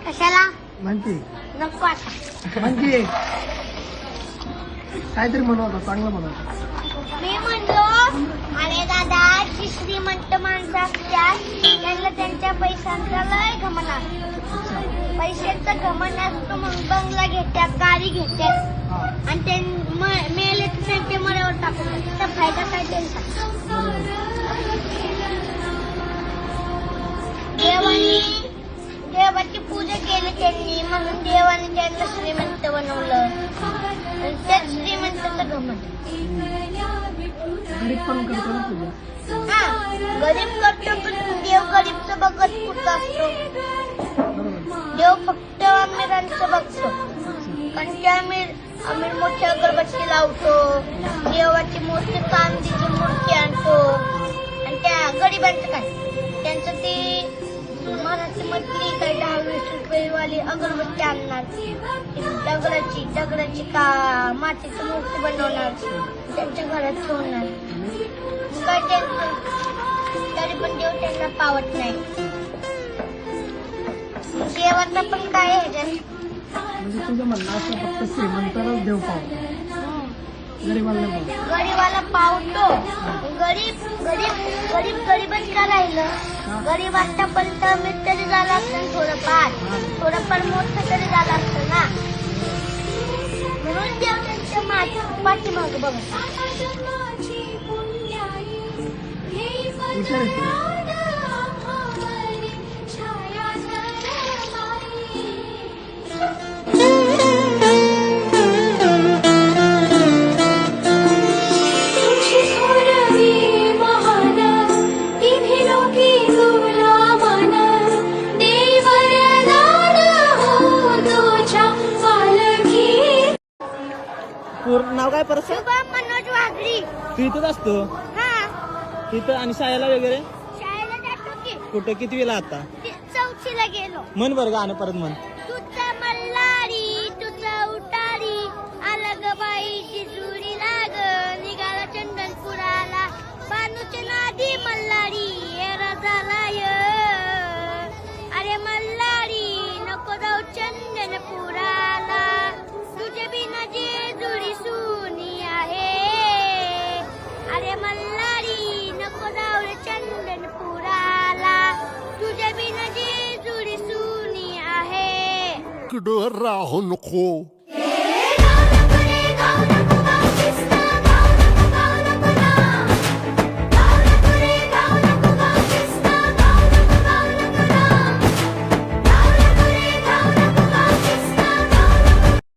कशाला म्हणते नको आता म्हणजे काहीतरी म्हणत चांगलं म्हणत. मी म्हणलो अरे दादा जी श्रीमंत माणसं असतात त्यांना त्यांच्या पैशांचा लय घमंड असतो. पैशांचा घमंड असतो म्हणून बंगला घेतात गाडी घेतात आणि ते मेले त्यांच्या मऱ्यावर टाकतात. तर फायदा काय त्यांचा. देवाची पूजा केली त्यांनी म्हणून देवाने त्यांना श्रीमंत बनवलं आणि त्याच श्रीमंताचं घमंड. गरीब पण करतो ना तुझ्या. हा गरीब करतो पण देव गरीबचं बघत कुठं असतो. देव फक्त अमीरांचं बघतो कारण की आम्ही मोठी अगरबत्ती लावतो, देवाची मोठी चांदीची मूर्ती आणतो आणि त्या गरीबांचं काय त्यांचं ते मनाची मटली काय 10-20 रुपयेवाली अगरबत्ती आणणार, दगडाची का मातीची मूर्ती बनवणार त्यांच्या घरात ठेवणार. काय त्यांचं तरी पण देव त्यांना पावत नाही. देवाचा पण काय आहे म्हणजे तुझं म्हणणं असं फक्त श्रीमंतालाच देव पावतो, गरीबाला नाही पावतो. गरीबाला पावतो. गरीबच का राहिलं. गरीब आतापर्यंत अमीर तरी झालं असतं थोडंफार मोठं तरी झालं असतं ना. म्हणून देव त्यांच्या पाठीमागं बघत. पूर्ण नाव काय परत? मनोज वाघरी. तू इथंच असतो हा तिथं आणि शाळेला वगैरे शाळेला जातो की कुठं कितवीला आता? 4थीला गेलो. म्हण बरं गाणं परत म्हण. तुझा मल्हारी तुझा उटारी अलग बाईची जुडी लाग निघाला चंदनपुराला बानूच्या नादी मल्हारी येरा झालाय. अरे मल्हारी नको जाऊ चंदनपुराला तुझे बिना जे जुडी सुनी आहे. अरे मल्हारी नको जाऊ रे चंदनपुराला तुझे बिना जे जुडी सुनी आहे. राहू नको